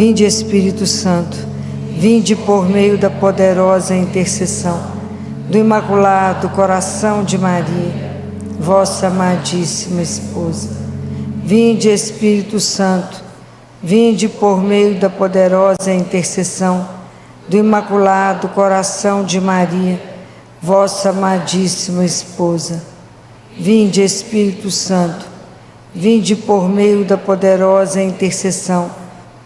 Vinde, Espírito Santo, vinde por meio da poderosa intercessão do Imaculado Coração de Maria, vossa amadíssima esposa. Vinde, Espírito Santo, vinde por meio da poderosa intercessão do Imaculado Coração de Maria, vossa amadíssima esposa. Vinde, Espírito Santo, vinde por meio da poderosa intercessão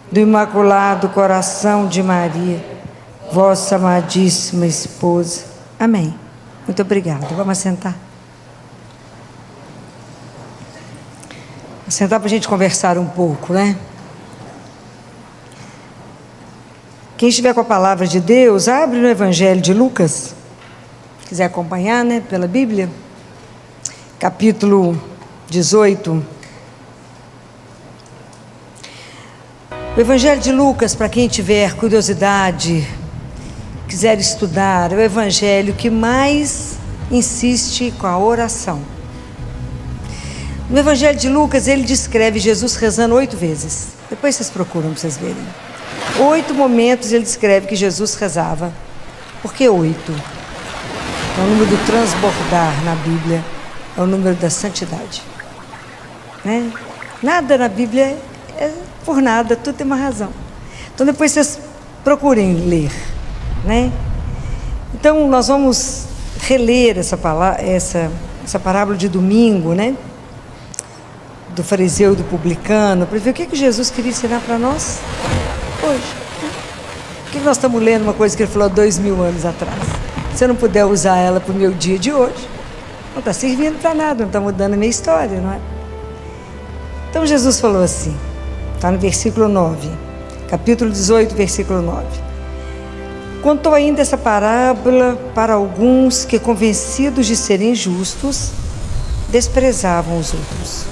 do Imaculado Coração de Maria, vossa amadíssima esposa. Amém. Muito obrigada. Vamos assentar. Sentar para a gente conversar um pouco, né? Quem estiver com a palavra de Deus, abre no Evangelho de Lucas, quiser acompanhar, né, pela Bíblia, capítulo 18. O Evangelho de Lucas, para quem tiver curiosidade, quiser estudar, é o Evangelho que mais insiste com a oração. No Evangelho de Lucas, ele descreve Jesus rezando 8 vezes. Depois vocês procuram para vocês verem. 8 momentos ele descreve que Jesus rezava. Por que 8? É o número do transbordar na Bíblia, é o número da santidade. Né? Nada na Bíblia é por nada, tudo tem uma razão. Então depois vocês procurem ler. Né? Então nós vamos reler essa parábola de domingo, né? Do fariseu e do publicano, para ver o que Jesus queria ensinar para nós hoje. Por que nós estamos lendo uma coisa que ele falou há 2000 anos atrás? Se eu não puder usar ela para o meu dia de hoje, não está servindo para nada, não está mudando a minha história, não é? Então Jesus falou assim, está no versículo 9, capítulo 18, versículo 9. Contou ainda essa parábola para alguns que, convencidos de serem justos, desprezavam os outros.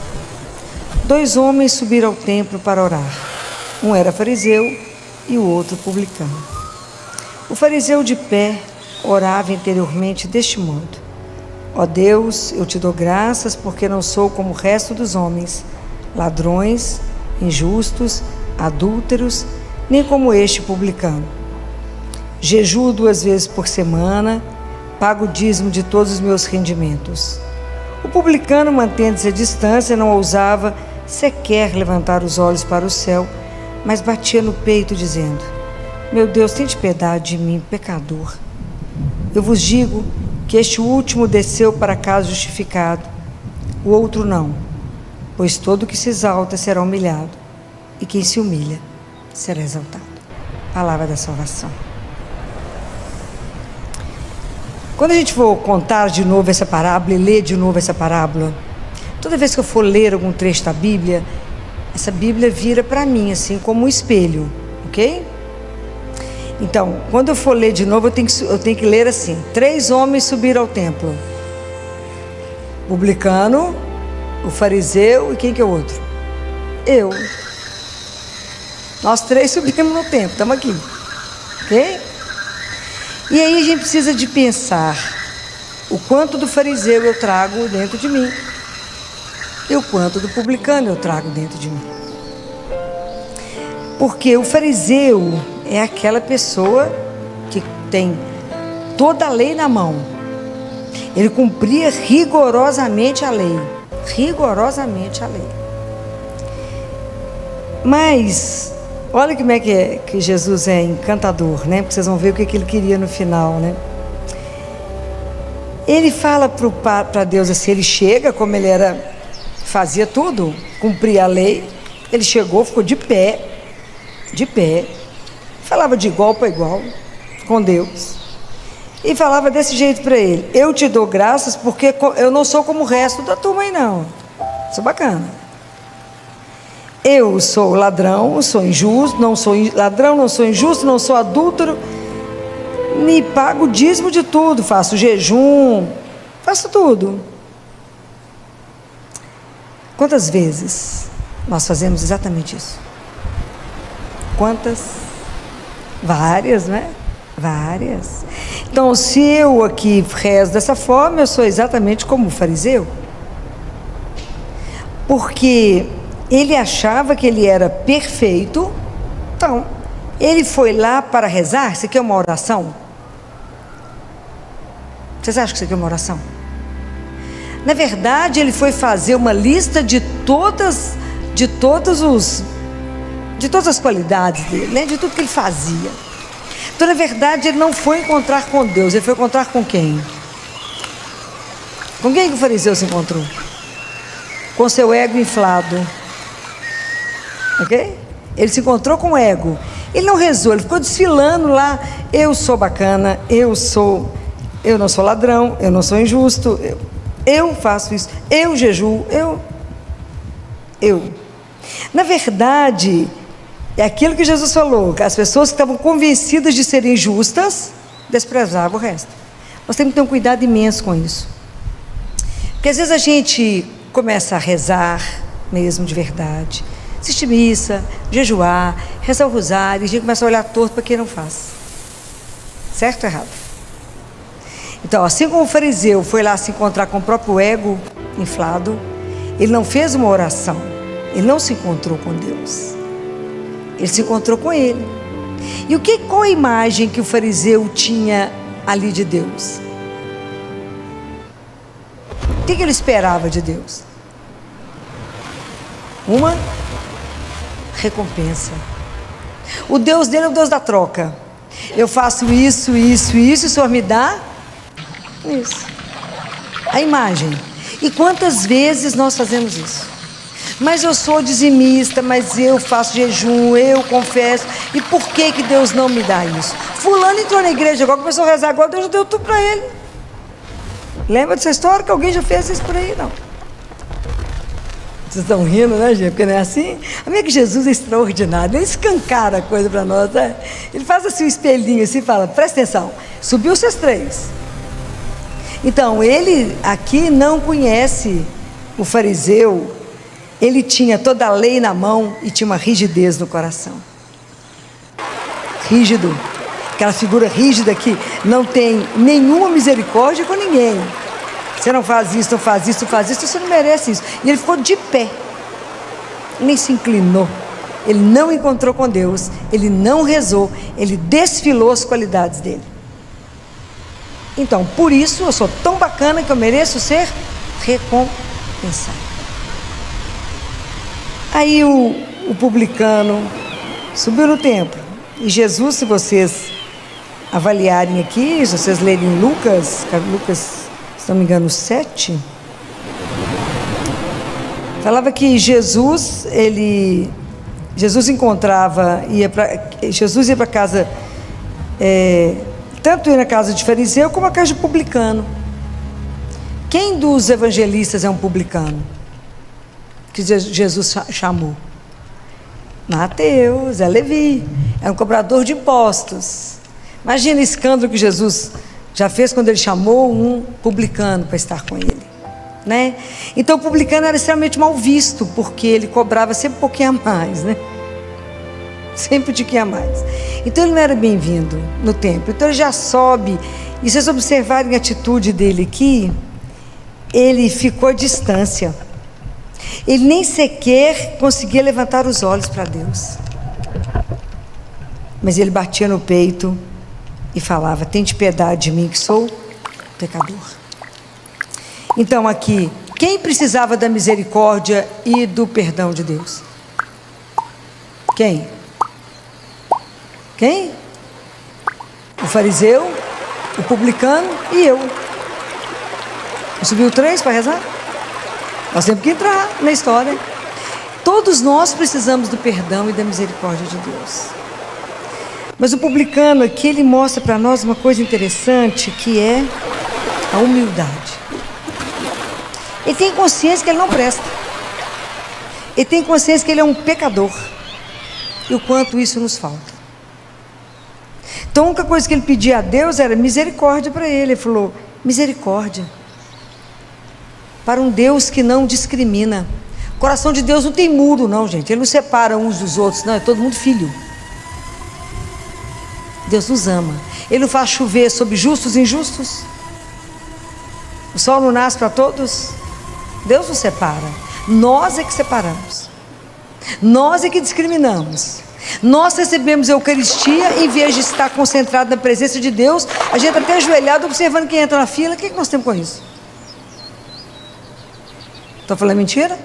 2 homens subiram ao templo para orar. Um era fariseu e o outro publicano. O fariseu, de pé, orava interiormente deste modo: ó Deus, eu te dou graças porque não sou como o resto dos homens, ladrões, injustos, adúlteros, nem como este publicano. Jejuo 2 vezes por semana, pago o dízimo de todos os meus rendimentos. O publicano, mantendo-se à distância, não ousava sequer levantar os olhos para o céu, mas batia no peito, dizendo: meu Deus, tente piedade de mim, pecador. Eu vos digo que este último desceu para casa justificado, o outro não, pois todo que se exalta será humilhado, e quem se humilha será exaltado. Palavra da salvação. Quando a gente for contar de novo essa parábola e ler de novo essa parábola, toda vez que eu for ler algum trecho da Bíblia, essa Bíblia vira para mim assim como um espelho, ok? Então, quando eu for ler de novo, eu tenho que ler assim: 3 homens subiram ao templo. O publicano, o fariseu e quem que é o outro? Eu. Nós 3 subimos no templo, estamos aqui, ok? E aí a gente precisa de pensar o quanto do fariseu eu trago dentro de mim e o quanto do publicano eu trago dentro de mim. Porque o fariseu é aquela pessoa que tem toda a lei na mão. Ele cumpria rigorosamente a lei. Rigorosamente a lei. Mas olha como é que Jesus é encantador, né? Porque vocês vão ver o que ele queria no final, né? Ele fala para Deus assim, ele chega, como ele era, fazia tudo, cumpria a lei, ele chegou, ficou de pé, falava de igual para igual com Deus, e falava desse jeito para ele: eu te dou graças porque eu não sou como o resto da turma aí não, sou bacana. Eu sou ladrão, sou injusto, não sou ladrão, não sou injusto, não sou adúltero, me pago o dízimo de tudo, faço jejum, faço tudo. Quantas vezes nós fazemos exatamente isso? Quantas? Várias, né? Várias. Então, se eu aqui rezo dessa forma, eu sou exatamente como o fariseu. Porque ele achava que ele era perfeito, Então, ele foi lá para rezar. Isso aqui é uma oração? Vocês acham que isso aqui é uma oração? Na verdade, ele foi fazer uma lista de todas as qualidades dele, né? De tudo que ele fazia. Então, na verdade, ele não foi encontrar com Deus. Ele foi encontrar com quem? Com quem que o fariseu se encontrou? Com seu ego inflado. Ok? Ele se encontrou com o ego. Ele não rezou, ele ficou desfilando lá. Eu sou bacana, eu não sou ladrão, eu não sou injusto, eu faço isso, eu jejuo, eu. Na verdade, é aquilo que Jesus falou, que as pessoas que estavam convencidas de serem justas, desprezavam o resto. Nós temos que ter um cuidado imenso com isso. Porque às vezes a gente começa a rezar mesmo de verdade, assistir missa, jejuar, rezar o rosário, e a gente começa a olhar torto para quem não faz. Certo ou errado? Então, assim como o fariseu foi lá se encontrar com o próprio ego inflado, ele não fez uma oração, ele não se encontrou com Deus, ele se encontrou com ele. E qual a imagem que o fariseu tinha ali de Deus? O que ele esperava de Deus? Uma recompensa. O Deus dele é o Deus da troca. Eu faço isso, isso, isso, e o Senhor me dá isso. A imagem. E quantas vezes nós fazemos isso? Mas eu sou dizimista, mas eu faço jejum, eu confesso. E por que Deus não me dá isso? Fulano entrou na igreja agora, começou a rezar agora, Deus já deu tudo para ele. Lembra dessa história que alguém já fez isso por aí? Não. Vocês estão rindo, né, gente? Porque não é assim? Amigo, Jesus é extraordinário. Ele escancara a coisa para nós, né? Ele faz assim um espelhinho assim e fala, presta atenção, subiu vocês três. Então, ele aqui não conhece o fariseu. Ele tinha toda a lei na mão e tinha uma rigidez no coração. Rígido. Aquela figura rígida que não tem nenhuma misericórdia com ninguém. Você não faz isso, não faz isso, não faz isso, você não merece isso. E ele ficou de pé. Nem se inclinou. Ele não encontrou com Deus. Ele não rezou. Ele desfilou as qualidades dele. Então, por isso, eu sou tão bacana que eu mereço ser recompensado. Aí o publicano subiu no templo. E Jesus, se vocês avaliarem aqui, se vocês lerem Lucas, se não me engano, 7, falava que Jesus ia para casa, tanto ia na casa de fariseu como na casa de publicano. Quem dos evangelistas é um publicano? Que Jesus chamou? Mateus, é Levi, é um cobrador de impostos. Imagina o escândalo que Jesus já fez quando ele chamou um publicano para estar com ele, né? Então o publicano era extremamente mal visto, porque ele cobrava sempre um pouquinho a mais, né? Sempre um tiquinho a mais. Então ele não era bem-vindo no templo. Então ele já sobe, e se vocês observarem a atitude dele aqui, ele ficou à distância. Ele nem sequer conseguia levantar os olhos para Deus. Mas ele batia no peito e falava, tende piedade de mim que sou pecador. Então aqui, quem precisava da misericórdia e do perdão de Deus? Quem? Quem? O fariseu, o publicano e eu. Subiu 3 para rezar? Nós temos que entrar na história. Todos nós precisamos do perdão e da misericórdia de Deus. Mas o publicano aqui, ele mostra para nós uma coisa interessante, que é a humildade. Ele tem consciência que ele não presta. Ele tem consciência que ele é um pecador. E o quanto isso nos falta. Então a única coisa que ele pedia a Deus era misericórdia para ele. Ele falou, misericórdia. Para um Deus que não discrimina. O coração de Deus não tem muro não, gente. Ele não separa uns dos outros, não. É todo mundo filho. Deus nos ama. Ele não faz chover sobre justos e injustos. O sol não nasce para todos. Deus nos separa. Nós é que separamos. Nós é que discriminamos. Nós recebemos a Eucaristia, em vez de estar concentrado na presença de Deus, a gente até ajoelhado observando quem entra na fila. O que nós temos com isso? Estou falando mentira?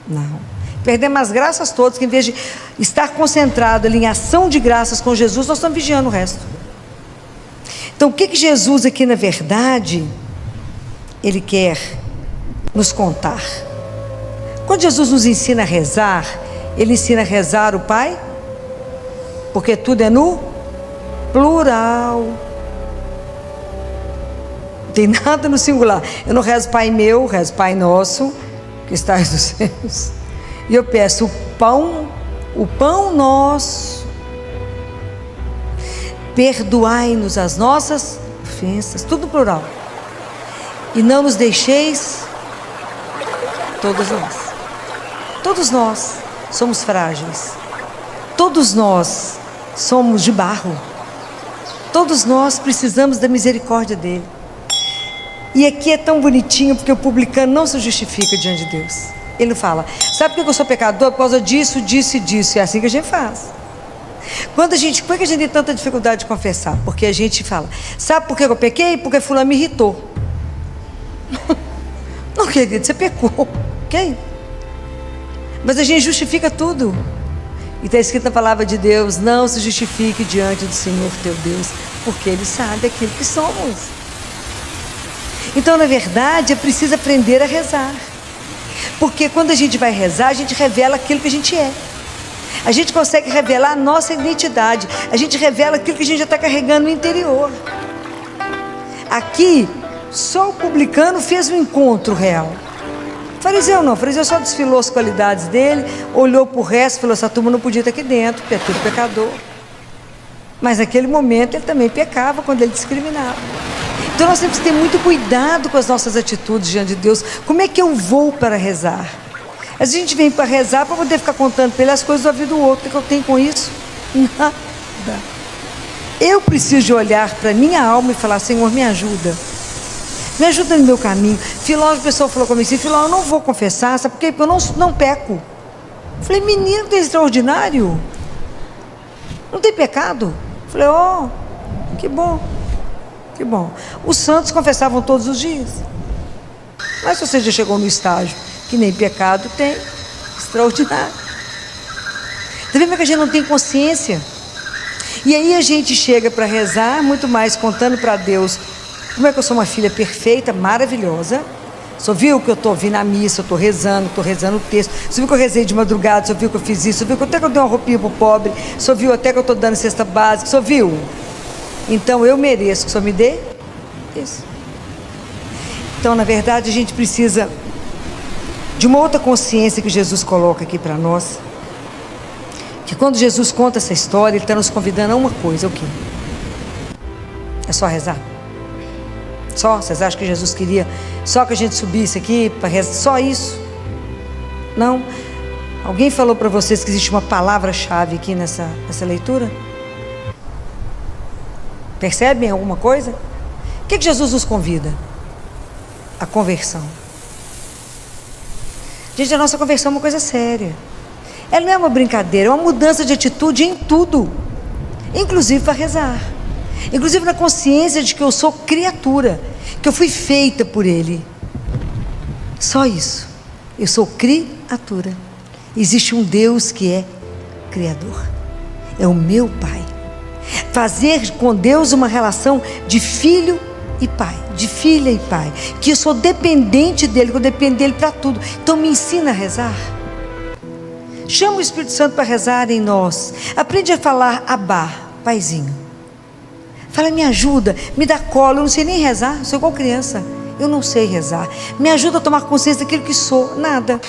Não. Perdemos as graças todas, que em vez de estar concentrado ali em ação de graças com Jesus, nós estamos vigiando o resto. Então o que Jesus aqui na verdade, Ele quer nos contar? Quando Jesus nos ensina a rezar, Ele ensina a rezar o Pai, porque tudo é no plural, não tem nada no singular. Eu não rezo Pai meu, rezo Pai nosso, que estás nos céus, e eu peço o pão nosso, perdoai-nos as nossas ofensas, tudo plural, e não nos deixeis, todos nós somos frágeis, todos nós somos de barro, todos nós precisamos da misericórdia dele. E aqui é tão bonitinho, porque o publicano não se justifica diante de Deus. Ele fala, sabe por que eu sou pecador? Por causa disso, disso e disso. É assim que a gente faz. Por que a gente tem tanta dificuldade de confessar? Porque a gente fala, sabe por que eu pequei? Porque fulano me irritou. Não, querido, você pecou, ok? Mas a gente justifica tudo. E está escrito na palavra de Deus, não se justifique diante do Senhor teu Deus, porque Ele sabe aquilo que somos. Então, na verdade, é preciso aprender a rezar. Porque quando a gente vai rezar, a gente revela aquilo que a gente é. A gente consegue revelar a nossa identidade. A gente revela aquilo que a gente já está carregando no interior. Aqui, só o publicano fez um encontro real. Fariseu não, fariseu só desfilou as qualidades dele, olhou para o resto e falou, essa turma não podia estar aqui dentro, porque é tudo pecador. Mas naquele momento ele também pecava quando ele discriminava. Então nós temos que ter muito cuidado com as nossas atitudes diante de Deus. Como é que eu vou para rezar? A gente vem para rezar para poder ficar contando para ele as coisas da vida do outro. O que eu tenho com isso? Nada. Eu preciso de olhar para a minha alma e falar, Senhor, me ajuda. Me ajuda no meu caminho. Filó, a pessoa falou comigo assim, Filó, eu não vou confessar, sabe por quê? Porque eu não peco. Eu falei, menino, tem extraordinário? Não tem pecado? Eu falei, que bom. Que bom. Os santos confessavam todos os dias. Mas se você já chegou no estágio que nem pecado tem, extraordinário. Está vendo que a gente não tem consciência? E aí a gente chega para rezar, muito mais contando para Deus como é que eu sou uma filha perfeita, maravilhosa. Só viu que eu estou vindo à missa, eu estou rezando o texto. Só viu que eu rezei de madrugada, só viu que eu fiz isso, só viu que até que eu dei uma roupinha para o pobre, só viu até que eu estou dando cesta básica, só viu? Então eu mereço que o Senhor me dê isso. Então, na verdade, a gente precisa de uma outra consciência que Jesus coloca aqui para nós. Que quando Jesus conta essa história, Ele está nos convidando a uma coisa, o quê? É só rezar? Só? Vocês acham que Jesus queria só que a gente subisse aqui para rezar? Só isso? Não? Alguém falou para vocês que existe uma palavra-chave aqui nessa leitura? Percebem alguma coisa? O que Jesus nos convida? A conversão. Gente, a nossa conversão é uma coisa séria. Ela não é uma brincadeira, é uma mudança de atitude em tudo. Inclusive para rezar. Inclusive na consciência de que eu sou criatura, que eu fui feita por Ele. Só isso. Eu sou criatura. Existe um Deus que é Criador. É o meu Pai. Fazer com Deus uma relação de filho e pai, de filha e pai, que eu sou dependente dele, que eu dependo dele para tudo. Então me ensina a rezar. Chama o Espírito Santo para rezar em nós. Aprende a falar Abá, Paizinho. Fala, me ajuda, me dá colo. Eu não sei nem rezar, sou igual criança. Eu não sei rezar. Me ajuda a tomar consciência daquilo que sou, nada.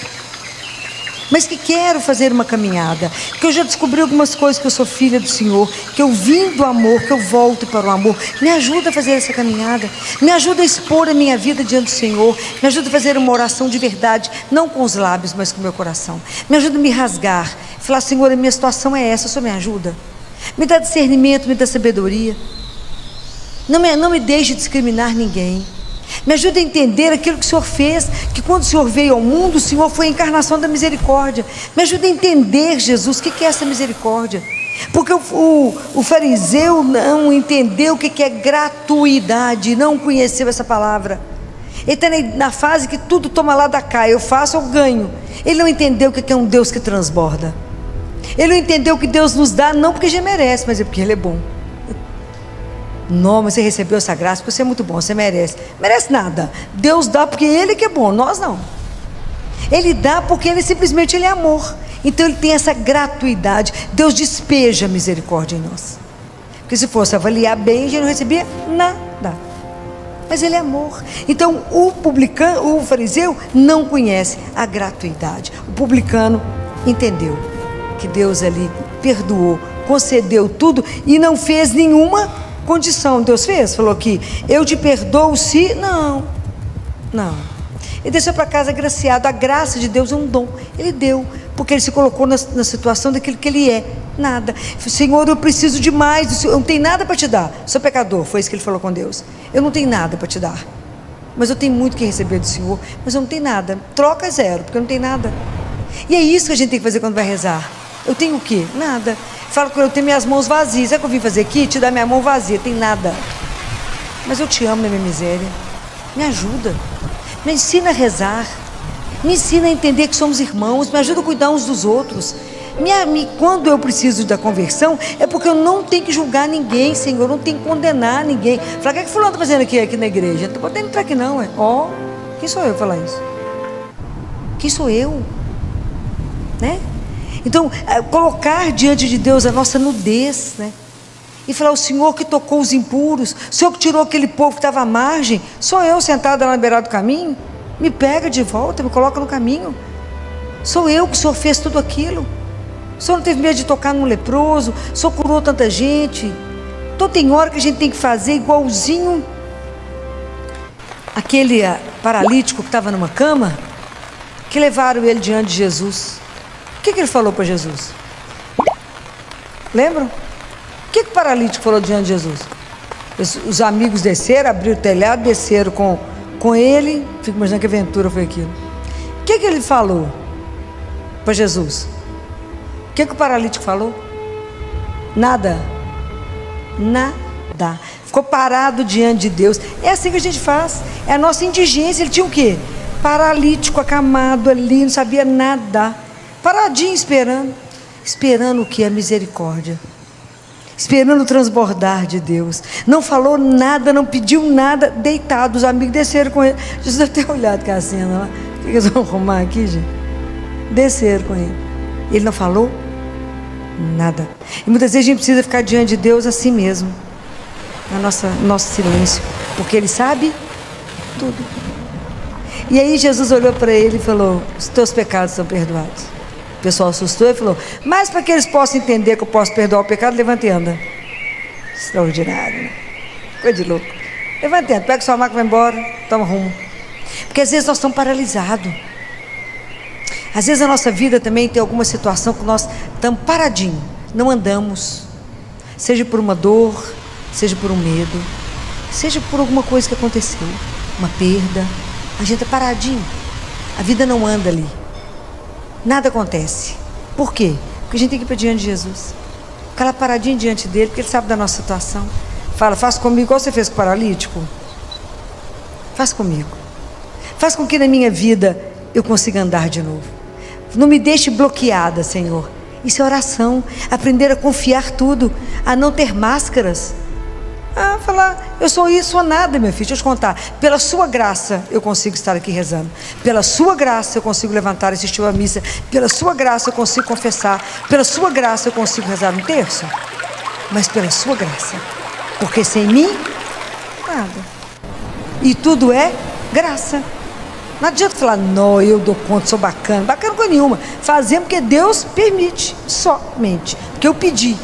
Mas que quero fazer uma caminhada, que eu já descobri algumas coisas, que eu sou filha do Senhor, que eu vim do amor, que eu volto para o amor. Me ajuda a fazer essa caminhada, me ajuda a expor a minha vida diante do Senhor, me ajuda a fazer uma oração de verdade, não com os lábios, mas com o meu coração. Me ajuda a me rasgar, falar, Senhor, a minha situação é essa, o Senhor me ajuda. Me dá discernimento, me dá sabedoria. Não me deixe discriminar ninguém. Me ajuda a entender aquilo que o Senhor fez, que quando o Senhor veio ao mundo, o Senhor foi a encarnação da misericórdia. Me ajuda a entender, Jesus, o que é essa misericórdia. Porque o fariseu não entendeu o que é gratuidade, não conheceu essa palavra. Ele está na fase que tudo toma lá da cá, eu faço, eu ganho. Ele não entendeu o que é um Deus que transborda. Ele não entendeu que Deus nos dá, não porque já merece, mas é porque Ele é bom. Não, mas você recebeu essa graça porque você é muito bom, você merece. Merece nada. Deus dá porque Ele que é bom, nós não. Ele dá porque Ele simplesmente Ele é amor. Então Ele tem essa gratuidade. Deus despeja a misericórdia em nós. Porque se fosse avaliar bem, a gente não recebia nada. Mas Ele é amor. Então o fariseu não conhece a gratuidade. O publicano entendeu que Deus ali perdoou, concedeu tudo e não fez nenhuma condição. Deus fez? Falou que eu te perdoo se... Não. Ele desceu para casa agraciado. A graça de Deus é um dom. Ele deu, porque Ele se colocou na situação daquilo que Ele é. Nada. Senhor, eu preciso de mais. Eu não tenho nada para te dar. Sou pecador. Foi isso que ele falou com Deus. Eu não tenho nada para te dar. Mas eu tenho muito que receber do Senhor. Mas eu não tenho nada. Troca zero, porque eu não tenho nada. E é isso que a gente tem que fazer quando vai rezar. Eu tenho o quê? Nada. Falo que eu tenho minhas mãos vazias. Sabe o que eu vim fazer aqui? Te dar minha mão vazia. Tem nada. Mas eu te amo na minha miséria. Me ajuda. Me ensina a rezar. Me ensina a entender que somos irmãos. Me ajuda a cuidar uns dos outros. Quando eu preciso da conversão, é porque eu não tenho que julgar ninguém, Senhor. Eu não tenho que condenar ninguém. Fala, o que fulano está fazendo aqui na igreja? Não estou podendo entrar aqui não. Quem sou eu falar isso? Quem sou eu? Né? Então, colocar diante de Deus a nossa nudez, né? E falar, o Senhor que tocou os impuros, o Senhor que tirou aquele povo que estava à margem, sou eu sentada lá na beirada do caminho, me pega de volta, me coloca no caminho. Sou eu que o Senhor fez tudo aquilo. O Senhor não teve medo de tocar num leproso, o Senhor curou tanta gente. Então tem hora que a gente tem que fazer igualzinho aquele paralítico que estava numa cama, que levaram ele diante de Jesus. O que ele falou para Jesus? Lembram? O que o paralítico falou diante de Jesus? Os amigos desceram, abriram o telhado, desceram com ele. Fico imaginando que aventura foi aquilo. O que ele falou para Jesus? O que o paralítico falou? Nada. Ficou parado diante de Deus. É assim que a gente faz. É a nossa indigência. Ele tinha o quê? Paralítico, acamado ali, não sabia nada. Paradinho esperando. Esperando o que? A misericórdia. Esperando o transbordar de Deus. Não falou nada, não pediu nada, deitado. Os amigos desceram com ele. Jesus deve ter olhado com a cena lá. O que eles vão arrumar aqui, gente? Desceram com ele. Ele não falou nada. E muitas vezes a gente precisa ficar diante de Deus assim mesmo, no nosso silêncio, porque Ele sabe tudo. E aí Jesus olhou para ele e falou, os teus pecados são perdoados. O pessoal assustou e falou, mas para que eles possam entender que eu posso perdoar o pecado, levanta e anda. Extraordinário, né? Coisa de louco. Levanta e anda, pega sua maca e vai embora, toma rumo. Porque às vezes nós estamos paralisados. Às vezes a nossa vida também tem alguma situação que nós estamos paradinhos, não andamos, seja por uma dor, seja por um medo, seja por alguma coisa que aconteceu, uma perda, a gente está paradinho, a vida não anda ali, nada acontece. Por quê? Porque a gente tem que ir para diante de Jesus, ficar lá paradinho diante dele, porque ele sabe da nossa situação. Fala, faz comigo igual você fez com o paralítico, faz comigo, faz com que na minha vida eu consiga andar de novo. Não me deixe bloqueada, Senhor. Isso é oração. Aprender a confiar tudo, a não ter máscaras. Falar, eu sou isso ou nada, meu filho. Deixa eu te contar. Pela sua graça eu consigo estar aqui rezando. Pela sua graça eu consigo levantar e assistir a missa. Pela sua graça eu consigo confessar. Pela sua graça eu consigo rezar um terço. Mas pela sua graça. Porque sem mim, nada. E tudo é graça. Não adianta falar, não, eu dou conta, sou bacana. Bacana coisa nenhuma. Fazemos porque Deus permite, somente. Porque eu pedi.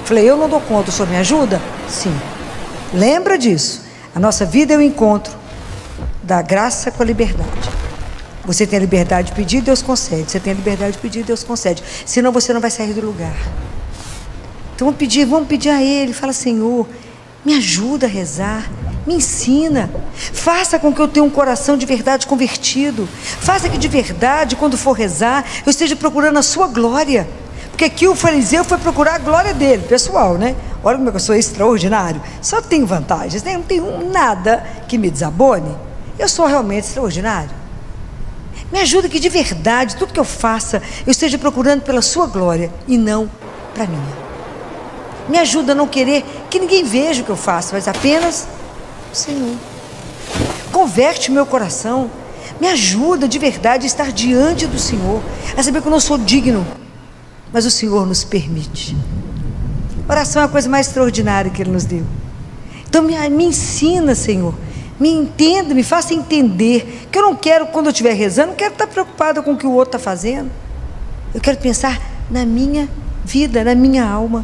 Falei, eu não dou conta, o Senhor me ajuda? Sim. Lembra disso. A nossa vida é o encontro da graça com a liberdade. Você tem a liberdade de pedir, Deus concede. Você tem a liberdade de pedir, Deus concede. Senão você não vai sair do lugar. Então vamos pedir a Ele. Fala, Senhor, me ajuda a rezar. Me ensina, faça com que eu tenha um coração de verdade convertido, faça que de verdade, quando for rezar, eu esteja procurando a sua glória, Porque aqui o fariseu foi procurar a glória dele, pessoal, né? Olha como é que eu sou extraordinário. Só tenho vantagens, né? Não tenho nada que me desabone. Eu sou realmente extraordinário. Me ajuda que de verdade, tudo que eu faça, eu esteja procurando pela sua glória e não para minha. Me ajuda a não querer que ninguém veja o que eu faço, mas apenas o Senhor. Converte o meu coração. Me ajuda de verdade a estar diante do Senhor, a saber que eu não sou digno, mas o Senhor nos permite. Oração é a coisa mais extraordinária que Ele nos deu. Então me ensina, Senhor, me entenda, me faça entender que eu não quero, quando eu estiver rezando, não quero estar preocupada com o que o outro está fazendo. Eu quero pensar na minha vida, na minha alma.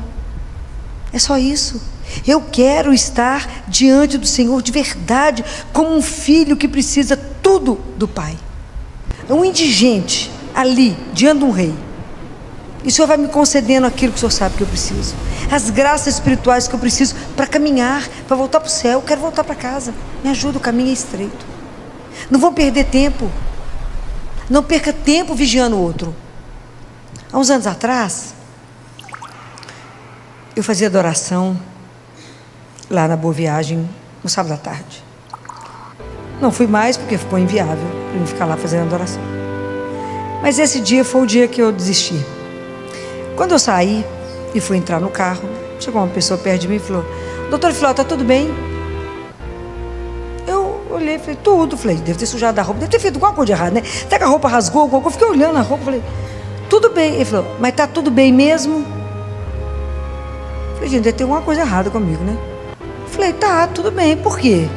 É só isso. Eu quero estar diante do Senhor de verdade, como um filho que precisa tudo do Pai. É um indigente ali, diante de um rei. E o Senhor vai me concedendo aquilo que o Senhor sabe que eu preciso. As graças espirituais que eu preciso para caminhar, para voltar para o céu. Eu quero voltar para casa. Me ajuda, o caminho é estreito. Não vou perder tempo. Não perca tempo vigiando o outro. Há uns anos atrás, eu fazia adoração lá na Boa Viagem, no sábado à tarde. Não fui mais porque ficou inviável para mim ficar lá fazendo adoração. Mas esse dia foi o dia que eu desisti. Quando eu saí e fui entrar no carro, chegou uma pessoa perto de mim e falou: doutor Filó, está tudo bem? Eu olhei e falei: tudo. Falei: deve ter sujado a roupa, deve ter feito alguma coisa de errado, né? Até que a roupa rasgou, eu fiquei olhando a roupa, falei: tudo bem. Ele falou: mas está tudo bem mesmo? Falei: gente, deve ter alguma coisa errada comigo, né? Falei: tá, tudo bem. Por quê?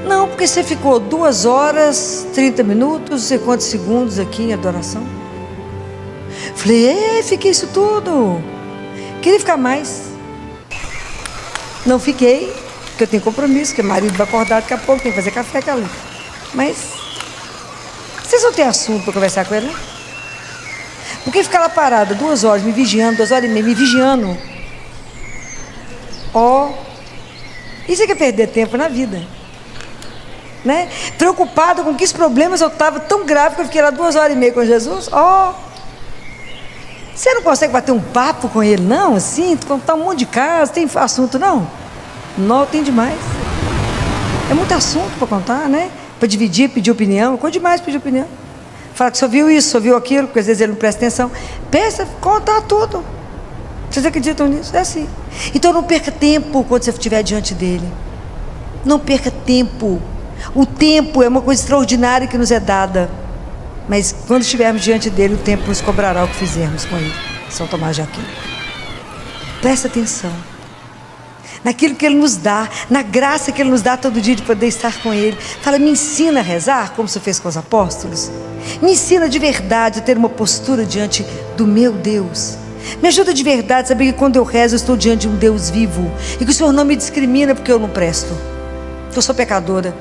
Não, porque você ficou 2 horas, 30 minutos, não sei quantos segundos aqui em adoração. Falei: fiquei isso tudo. Queria ficar mais. Não fiquei, porque eu tenho compromisso, que o marido vai acordar daqui a pouco, tem que fazer café com ela. Mas vocês não têm assunto para conversar com ele, né? Porque ficar lá parada 2 horas, me vigiando, 2 horas e meia, me vigiando. Isso é que é perder tempo na vida, né? Preocupada com que os problemas eu estava tão grave que eu fiquei lá 2 horas e meia com Jesus. Você não consegue bater um papo com ele, não? Assim, contar um monte de casos, tem assunto, não? Não, tem demais. É muito assunto para contar, né? Para dividir, pedir opinião, coisa demais pedir opinião. Fala que só viu isso, só viu aquilo, porque às vezes ele não presta atenção. Pensa, contar tudo. Vocês acreditam nisso? É assim. Então não perca tempo quando você estiver diante dele. Não perca tempo. O tempo é uma coisa extraordinária que nos é dada. Mas quando estivermos diante dele, o tempo nos cobrará o que fizermos com ele. São Tomás de Aquino. Presta atenção naquilo que ele nos dá, na graça que ele nos dá todo dia de poder estar com ele. Fala: me ensina a rezar como você fez com os apóstolos. Me ensina de verdade a ter uma postura diante do meu Deus. Me ajuda de verdade a saber que quando eu rezo eu estou diante de um Deus vivo e que o Senhor não me discrimina porque eu não presto, que eu sou pecadora.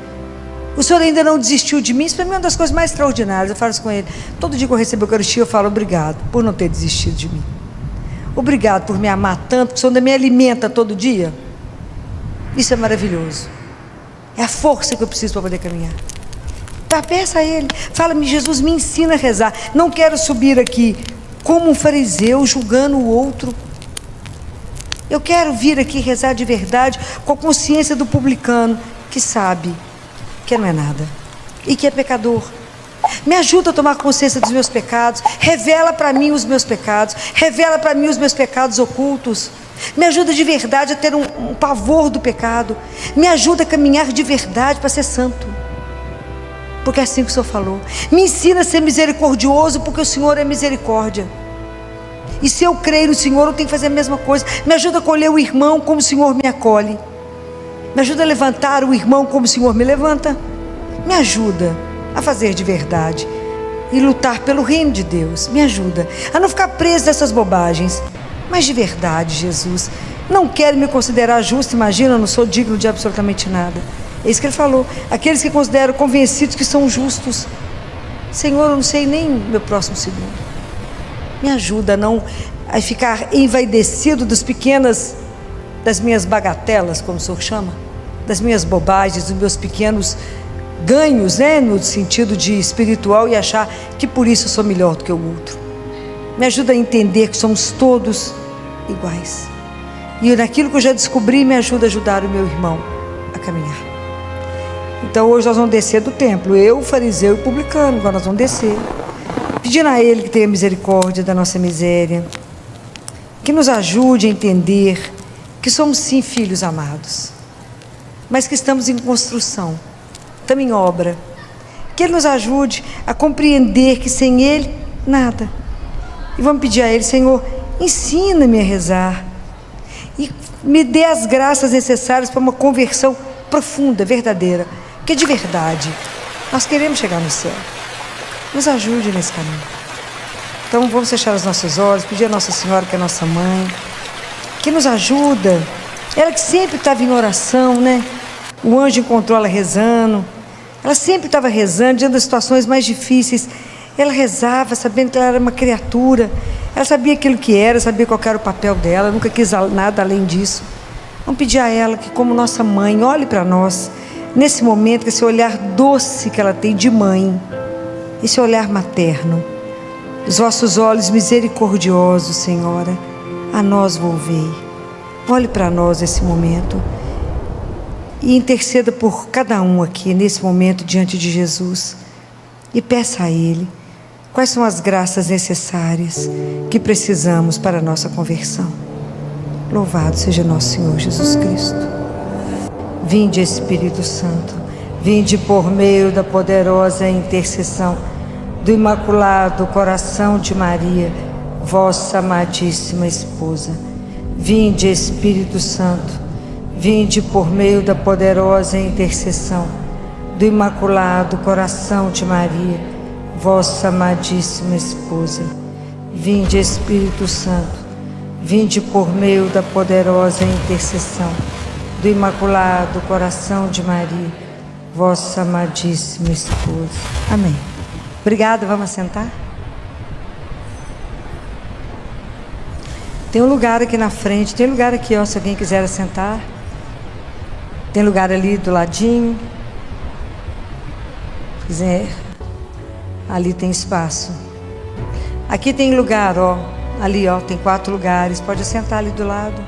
O Senhor ainda não desistiu de mim. Isso para mim é uma das coisas mais extraordinárias. Eu falo isso com ele. Todo dia que eu recebo a Eucaristia eu falo: obrigado por não ter desistido de mim. Obrigado por me amar tanto, que o Senhor ainda me alimenta todo dia. Isso é maravilhoso. É a força que eu preciso para poder caminhar. Tá, peça a Ele. Fala-me: Jesus, me ensina a rezar. Não quero subir aqui como um fariseu julgando o outro. Eu quero vir aqui rezar de verdade, com a consciência do publicano que sabe que não é nada e que é pecador. Me ajuda a tomar consciência dos meus pecados. Revela para mim os meus pecados. Revela para mim os meus pecados ocultos. Me ajuda de verdade a ter um pavor do pecado. Me ajuda a caminhar de verdade para ser santo, porque é assim que o Senhor falou. Me ensina a ser misericordioso, porque o Senhor é misericórdia. E se eu creio no Senhor, eu tenho que fazer a mesma coisa. Me ajuda a acolher o irmão como o Senhor me acolhe. Me ajuda a levantar o irmão como o Senhor me levanta. Me ajuda a fazer de verdade e lutar pelo reino de Deus. Me ajuda a não ficar preso nessas bobagens, mas de verdade, Jesus. Não quero me considerar justo, imagina, eu não sou digno de absolutamente nada. É isso que ele falou: aqueles que consideram convencidos que são justos. Senhor, eu não sei nem meu próximo segundo. Me ajuda a não ficar envaidecido das minhas bagatelas, como o Senhor chama, das minhas bobagens, dos meus pequenos ganhos, né, no sentido de espiritual, e achar que por isso eu sou melhor do que o outro. Me ajuda a entender que somos todos iguais. E naquilo que eu já descobri, me ajuda a ajudar o meu irmão a caminhar. Então hoje nós vamos descer do templo, eu, o fariseu e o publicano, agora nós vamos descer, pedindo a Ele que tenha misericórdia da nossa miséria, que nos ajude a entender que somos sim filhos amados, mas que estamos em construção, estamos em obra. Que Ele nos ajude a compreender que sem Ele, nada. E vamos pedir a Ele: Senhor, ensina-me a rezar e me dê as graças necessárias para uma conversão profunda, verdadeira, porque de verdade nós queremos chegar no céu. Nos ajude nesse caminho. Então vamos fechar os nossos olhos, pedir a Nossa Senhora, que é nossa mãe, que nos ajuda, ela que sempre estava em oração, né? O anjo encontrou ela rezando, ela sempre estava rezando diante das situações mais difíceis. Ela rezava sabendo que ela era uma criatura, ela sabia aquilo que era, sabia qual era o papel dela, nunca quis nada além disso. Vamos pedir a ela que, como nossa mãe, olhe para nós nesse momento, com esse olhar doce que ela tem de mãe, esse olhar materno. Os vossos olhos misericordiosos, Senhora, a nós volvei. Olhe para nós nesse momento e interceda por cada um aqui nesse momento diante de Jesus e peça a Ele quais são as graças necessárias que precisamos para a nossa conversão. Louvado seja nosso Senhor Jesus Cristo. Vinde, Espírito Santo, vinde por meio da poderosa intercessão do Imaculado Coração de Maria, vossa amadíssima esposa. Vinde, Espírito Santo, vinde por meio da poderosa intercessão do Imaculado Coração de Maria, vossa amadíssima esposa. Vinde, Espírito Santo, vinde por meio da poderosa intercessão do Imaculado Coração de Maria, vossa amadíssima esposa. Amém. Obrigada, vamos sentar? Tem um lugar aqui na frente, tem lugar aqui, ó, se alguém quiser sentar. Tem lugar ali do ladinho. Se quiser, ali tem espaço. Aqui tem lugar, ó, ali, ó, tem 4 lugares, pode sentar ali do lado.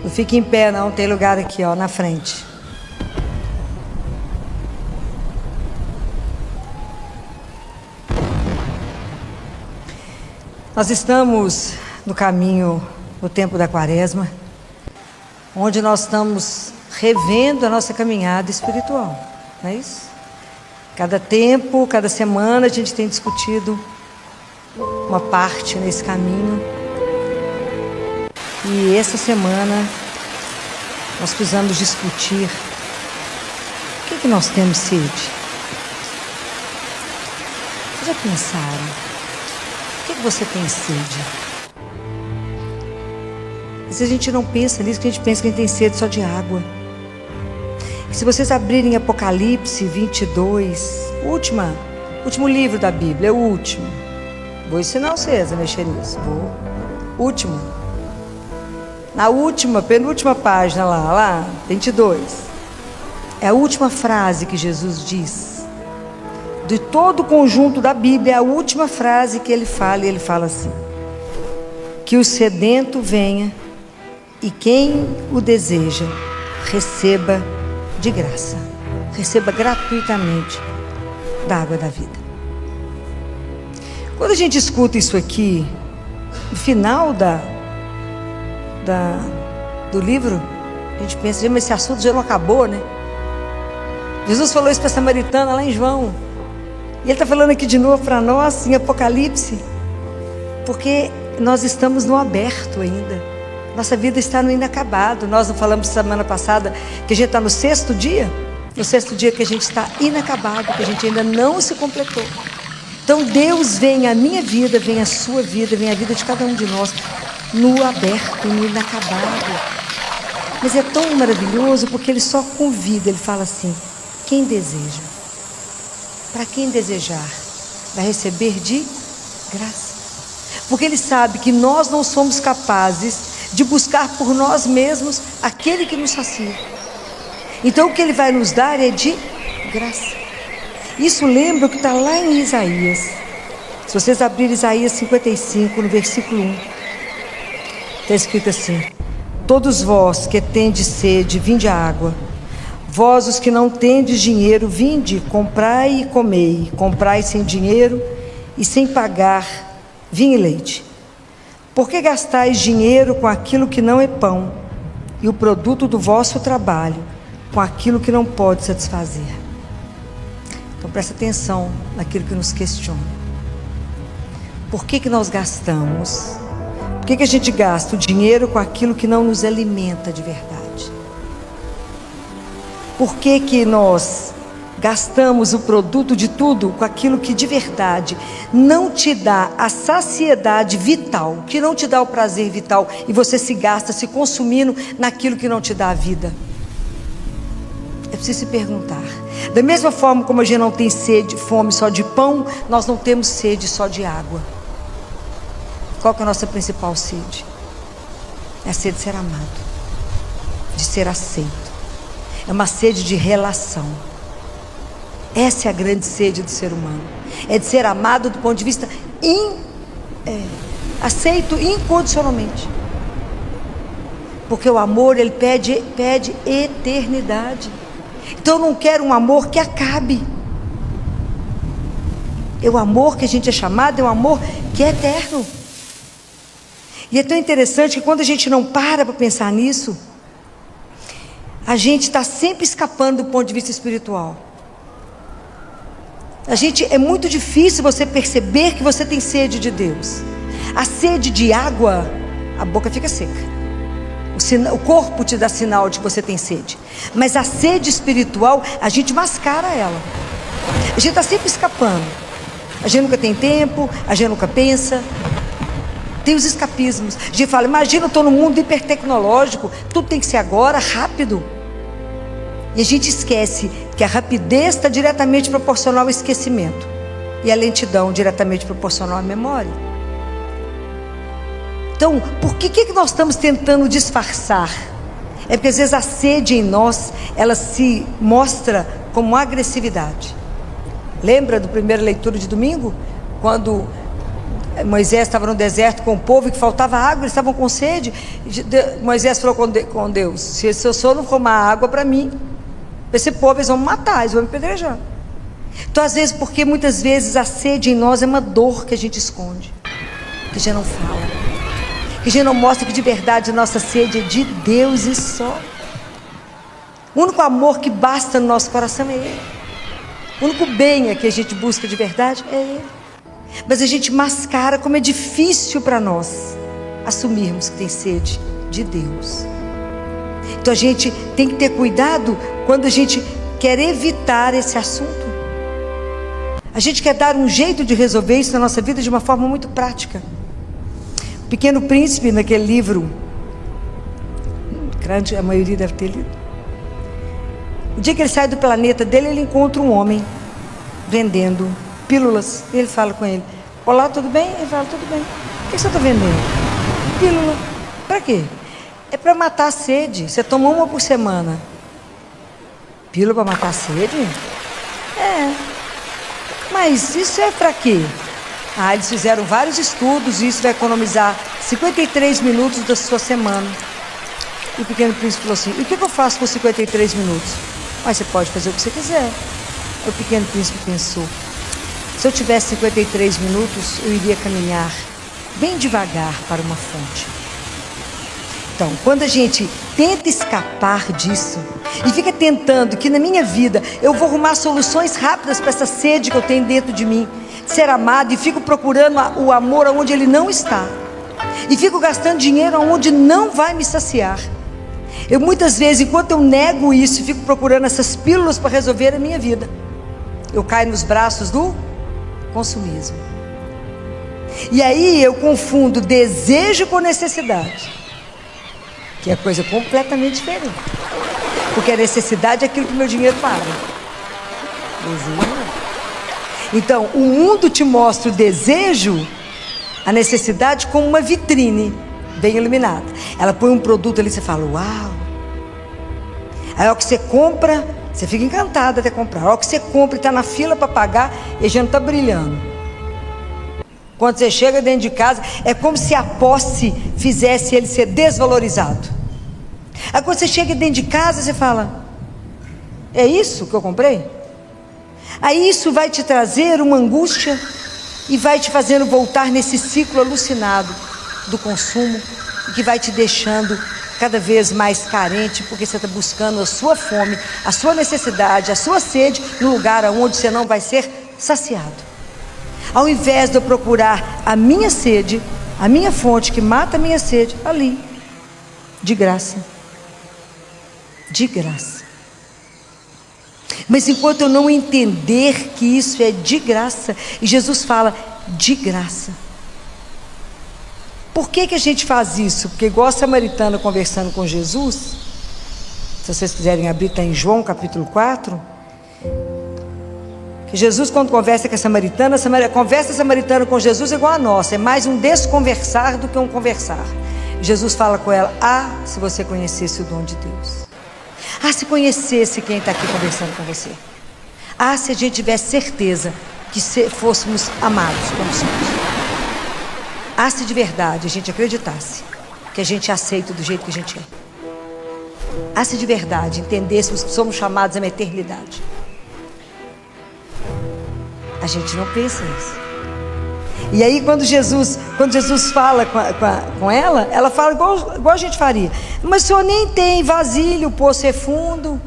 Não fique em pé não, tem lugar aqui, ó, na frente. Nós estamos no caminho, no tempo da Quaresma, onde nós estamos revendo a nossa caminhada espiritual, não é isso? Cada tempo, cada semana a gente tem discutido uma parte nesse caminho. E essa semana nós precisamos discutir o que nós temos sede. Vocês já pensaram? O que você tem sede? E se a gente não pensa nisso, que a gente pensa que a gente tem sede só de água. E se vocês abrirem Apocalipse 22, último livro da Bíblia, é o último. Vou ensinar vocês a mexer nisso. Último. Na penúltima página lá, 22. É a última frase que Jesus diz. De todo o conjunto da Bíblia, é a última frase que ele fala, e ele fala assim: que o sedento venha e quem o deseja receba de graça, receba gratuitamente da água da vida. Quando a gente escuta isso aqui, no final do livro, a gente pensa: mas esse assunto já não acabou, né? Jesus falou isso para a samaritana lá em João. E Ele está falando aqui de novo para nós, em Apocalipse, porque nós estamos no aberto ainda. Nossa vida está no inacabado. Nós não falamos semana passada que a gente está no 6º dia? No 6º dia que a gente está inacabado, que a gente ainda não se completou. Então Deus vem a minha vida, vem a sua vida, vem a vida de cada um de nós, no aberto, no inacabado. Mas é tão maravilhoso porque Ele só convida, Ele fala assim: quem deseja? Para quem desejar, vai receber de graça. Porque Ele sabe que nós não somos capazes de buscar por nós mesmos aquele que nos sacia. Então o que Ele vai nos dar é de graça. Isso lembra o que está lá em Isaías. Se vocês abrirem Isaías 55, no versículo 1, está escrito assim: todos vós que tendes sede, vinde a água. Vós os que não tendes dinheiro, vinde, comprai e comei. Comprai sem dinheiro e sem pagar vinho e leite. Por que gastais dinheiro com aquilo que não é pão, e o produto do vosso trabalho com aquilo que não pode satisfazer? Então presta atenção naquilo que nos questiona. Por que nós gastamos? Por que a gente gasta o dinheiro com aquilo que não nos alimenta de verdade? Por que nós gastamos o produto de tudo com aquilo que de verdade não te dá a saciedade vital, que não te dá o prazer vital, e você se gasta se consumindo naquilo que não te dá a vida? É preciso se perguntar. Da mesma forma como a gente não tem sede, fome só de pão, nós não temos sede só de água. Qual que é a nossa principal sede? É a sede de ser amado, de ser aceito. É uma sede de relação. Essa é a grande sede do ser humano. É de ser amado do ponto de vista aceito incondicionalmente. Porque o amor, ele pede eternidade. Então eu não quero um amor que acabe. O amor que a gente é chamado é um amor que é eterno. E é tão interessante que quando a gente não para pensar nisso, a gente está sempre escapando do ponto de vista espiritual. É muito difícil você perceber que você tem sede de Deus. A sede de água, a boca fica seca. O corpo te dá sinal de que você tem sede. Mas a sede espiritual, a gente mascara ela. A gente está sempre escapando. A gente nunca tem tempo, a gente nunca pensa. Tem os escapismos. A gente fala, imagina, eu estou num mundo hipertecnológico, tudo tem que ser agora, rápido. E a gente esquece que a rapidez está diretamente proporcional ao esquecimento, e a lentidão diretamente proporcional à memória. Então, por que nós estamos tentando disfarçar? É porque às vezes a sede em nós, ela se mostra como agressividade. Lembra da primeira leitura de domingo? Quando Moisés estava no deserto com o povo e que faltava água, eles estavam com sede. Moisés falou com Deus: se o senhor não formar água para mim, esse povo, eles vão me matar, eles vão me apedrejar. Então às vezes, porque muitas vezes a sede em nós é uma dor que a gente esconde, que a gente não fala, que a gente não mostra que de verdade a nossa sede é de Deus e só. O único amor que basta no nosso coração é Ele. O único bem que a gente busca de verdade é Ele. Mas a gente mascara, como é difícil para nós assumirmos que tem sede de Deus. Então a gente tem que ter cuidado quando a gente quer evitar esse assunto. A gente quer dar um jeito de resolver isso na nossa vida de uma forma muito prática. O Pequeno Príncipe, naquele livro, a maioria deve ter lido. O dia que ele sai do planeta dele, ele encontra um homem vendendo pílulas. Ele fala com ele: olá, tudo bem? Ele fala: tudo bem. O que você está vendendo? Pílula. Para quê? É para matar a sede. Você toma uma por semana. Pílula para matar a sede? É. Mas isso é para quê? Eles fizeram vários estudos e isso vai economizar 53 minutos da sua semana. E o Pequeno Príncipe falou assim: e o que eu faço com 53 minutos? Mas você pode fazer o que você quiser. O Pequeno Príncipe pensou: se eu tivesse 53 minutos, eu iria caminhar bem devagar para uma fonte. Então, quando a gente tenta escapar disso e fica tentando que na minha vida eu vou arrumar soluções rápidas para essa sede que eu tenho dentro de mim, ser amado, e fico procurando o amor onde ele não está, e fico gastando dinheiro onde não vai me saciar. Eu muitas vezes, enquanto eu nego isso e fico procurando essas pílulas para resolver a minha vida, eu caio nos braços do consumismo. E aí eu confundo desejo com necessidade, que é coisa completamente diferente. Porque a necessidade é aquilo que o meu dinheiro paga. Desejo. Então, o mundo te mostra o desejo, a necessidade, como uma vitrine bem iluminada. Ela põe um produto ali e você fala: uau. Aí é o que você compra, Você fica encantado até comprar. A hora que você compra e está na fila para pagar, ele já não está brilhando. Quando você chega dentro de casa, é como se a posse fizesse ele ser desvalorizado. Aí quando você chega dentro de casa, você fala: é isso que eu comprei? Aí isso vai te trazer uma angústia e vai te fazendo voltar nesse ciclo alucinado do consumo, que vai te deixando cada vez mais carente, porque você está buscando a sua fome, a sua necessidade, a sua sede, no lugar onde você não vai ser saciado. Ao invés de eu procurar a minha sede, a minha fonte que mata a minha sede, ali, de graça. De graça. Mas enquanto eu não entender que isso é de graça, e Jesus fala, de graça. Por que a gente faz isso? Porque igual a samaritana conversando com Jesus, se vocês quiserem abrir, está em João capítulo 4, que Jesus quando conversa com a samaritana, a conversa samaritana com Jesus é igual a nossa, é mais um desconversar do que um conversar. Jesus fala com ela, se você conhecesse o dom de Deus, se conhecesse quem está aqui conversando com você, se a gente tivesse certeza que fôssemos amados como somos, se de verdade a gente acreditasse que a gente é aceito do jeito que a gente é, se de verdade entendêssemos que somos chamados a uma eternidade. A gente não pensa nisso. E aí quando Jesus fala com ela fala igual a gente faria. Mas o senhor nem tem vasilha, o poço é fundo.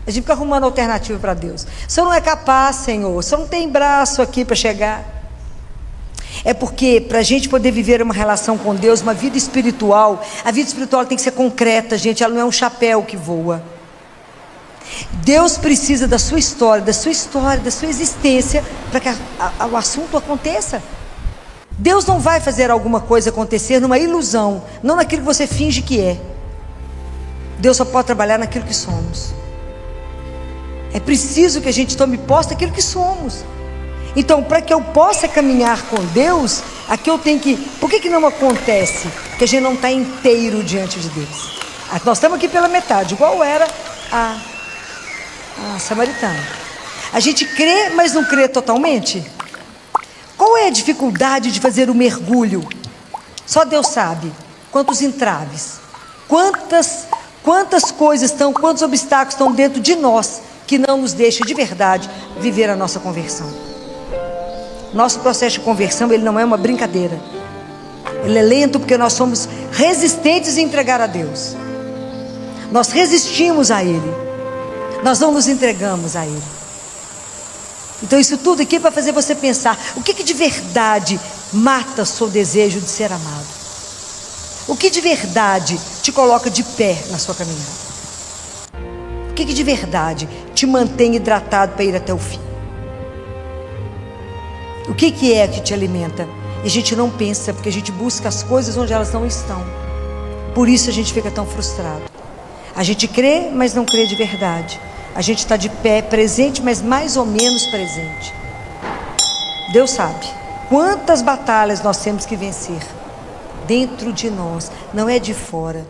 A gente fica arrumando alternativa para Deus. O senhor não é capaz, Senhor. O senhor não tem braço aqui para chegar. É porque para a gente poder viver uma relação com Deus, uma vida espiritual, a vida espiritual tem que ser concreta, gente. Ela não é um chapéu que voa. Deus precisa da sua história, da sua existência, para que o assunto aconteça. Deus não vai fazer alguma coisa acontecer numa ilusão, não naquilo que você finge que é. Deus só pode trabalhar naquilo que somos. É preciso que a gente tome posse daquilo que somos. Então, para que eu possa caminhar com Deus, aqui eu tenho que... Por que não acontece? Porque a gente não está inteiro diante de Deus. Nós estamos aqui pela metade, igual era a samaritana. A gente crê, mas não crê totalmente. Qual é a dificuldade de fazer o mergulho? Só Deus sabe. Quantos entraves, quantas coisas estão, quantos obstáculos estão dentro de nós, que não nos deixa de verdade viver a nossa conversão. Nosso processo de conversão, ele não é uma brincadeira. Ele é lento porque nós somos resistentes em entregar a Deus. Nós resistimos a Ele. Nós não nos entregamos a Ele. Então isso tudo aqui é para fazer você pensar, o que de verdade mata o seu desejo de ser amado? O que de verdade te coloca de pé na sua caminhada? O que de verdade te mantém hidratado para ir até o fim? O que é que te alimenta? E a gente não pensa, porque a gente busca as coisas onde elas não estão. Por isso a gente fica tão frustrado. A gente crê, mas não crê de verdade. A gente está de pé, presente, mas mais ou menos presente. Deus sabe quantas batalhas nós temos que vencer dentro de nós, não é de fora.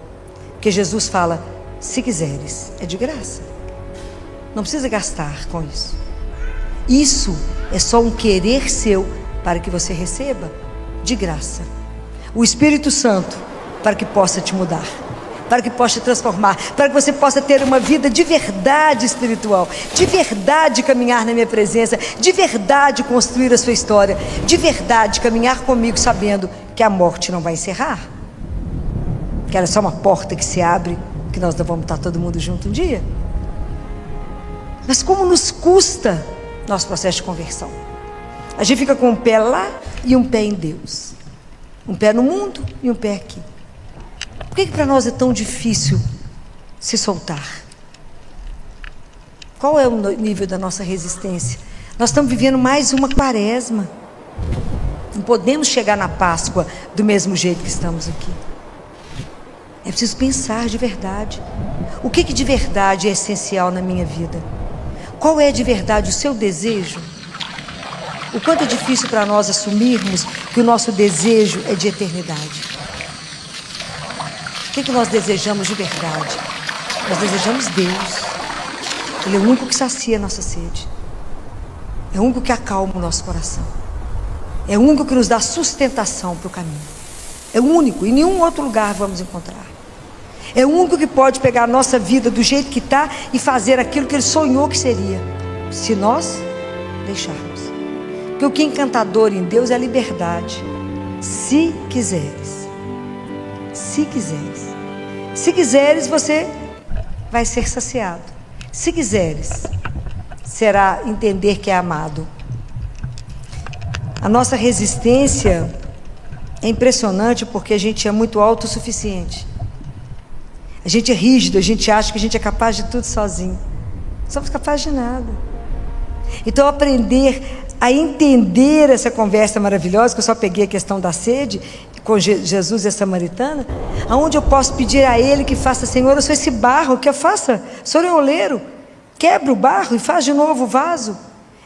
Porque Jesus fala, se quiseres, é de graça. Não precisa gastar com isso. Isso é só um querer seu para que você receba de graça. O Espírito Santo para que possa te mudar, para que possa te transformar, para que você possa ter uma vida de verdade espiritual, de verdade caminhar na minha presença, de verdade construir a sua história, de verdade caminhar comigo sabendo que a morte não vai encerrar, que ela é só uma porta que se abre, que nós não vamos estar todo mundo junto um dia. Mas como nos custa nosso processo de conversão? A gente fica com um pé lá e um pé em Deus, um pé no mundo e um pé aqui. Por que para nós é tão difícil se soltar? Qual é o nível da nossa resistência? Nós estamos vivendo mais uma quaresma. Não podemos chegar na Páscoa do mesmo jeito que estamos aqui. É preciso pensar de verdade. O que de verdade é essencial na minha vida? Qual é de verdade o seu desejo? O quanto é difícil para nós assumirmos que o nosso desejo é de eternidade. O que nós desejamos de verdade? Nós desejamos Deus. Ele é o único que sacia a nossa sede. É o único que acalma o nosso coração. É o único que nos dá sustentação para o caminho. É o único, em nenhum outro lugar vamos encontrar. É o único que pode pegar a nossa vida do jeito que está e fazer aquilo que Ele sonhou que seria, se nós deixarmos. Porque o que é encantador em Deus é a liberdade. Se quiseres. Se quiseres. Se quiseres, você vai ser saciado. Se quiseres, será entender que é amado. A nossa resistência é impressionante porque a gente é muito autossuficiente. A gente é rígido, a gente acha que a gente é capaz de tudo sozinho. Não somos capazes de nada. Então aprender a entender essa conversa maravilhosa, que eu só peguei a questão da sede, com Jesus e a samaritana, aonde eu posso pedir a Ele que faça, Senhor, eu sou esse barro, que eu faça, Senhor é o oleiro, quebra o barro e faz de novo o vaso.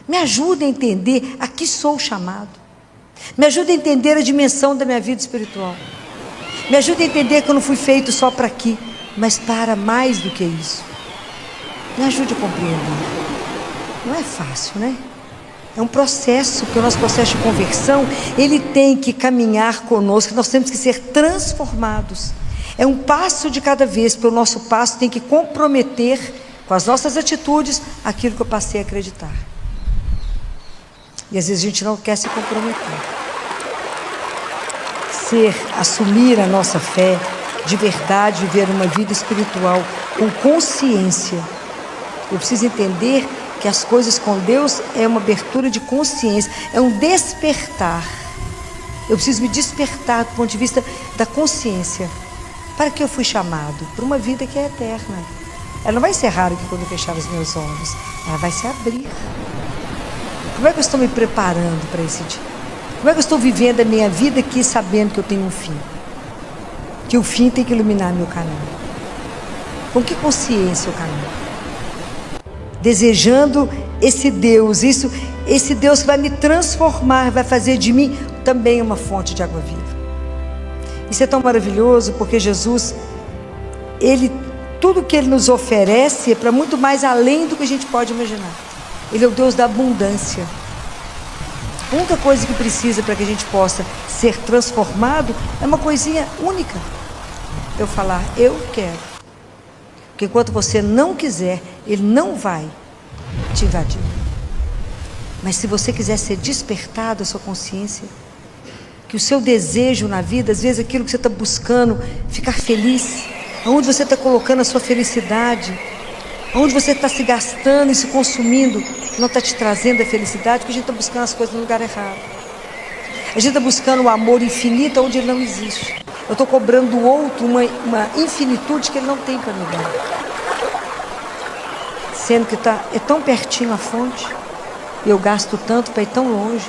Me ajuda a entender a que sou chamado. Me ajuda a entender a dimensão da minha vida espiritual. Me ajuda a entender que eu não fui feito só para aqui, mas para mais do que isso. Me ajude a compreender. Não é fácil, né? É um processo, porque o nosso processo de conversão, ele tem que caminhar conosco, nós temos que ser transformados. É um passo de cada vez, porque o nosso passo tem que comprometer com as nossas atitudes aquilo que eu passei a acreditar. E às vezes a gente não quer se comprometer. Assumir a nossa fé, de verdade, viver uma vida espiritual com consciência. Eu preciso entender que as coisas com Deus é uma abertura de consciência, é um despertar. Eu preciso me despertar do ponto de vista da consciência. Para que eu fui chamado? Para uma vida que é eterna. Ela não vai ser rara que quando eu fechar os meus olhos, ela vai se abrir. Como é que eu estou me preparando para esse dia? Como é que eu estou vivendo a minha vida aqui sabendo que eu tenho um fim? Que o fim tem que iluminar meu caminho. Com que consciência eu caminho? Desejando esse Deus, esse Deus que vai me transformar, vai fazer de mim também uma fonte de água viva. Isso é tão maravilhoso porque Jesus, tudo que Ele nos oferece é para muito mais além do que a gente pode imaginar. Ele é o Deus da abundância. A única coisa que precisa para que a gente possa ser transformado é uma coisinha única. Eu falar, eu quero. Porque enquanto você não quiser, Ele não vai te invadir. Mas se você quiser ser despertado a sua consciência, que o seu desejo na vida, às vezes aquilo que você está buscando, ficar feliz, aonde você está colocando a sua felicidade, aonde você está se gastando e se consumindo, não está te trazendo a felicidade, porque a gente está buscando as coisas no lugar errado. A gente está buscando o amor infinito onde ele não existe. Eu estou cobrando do outro uma infinitude que ele não tem para me dar. Sendo que é tão pertinho a fonte, e eu gasto tanto para ir tão longe,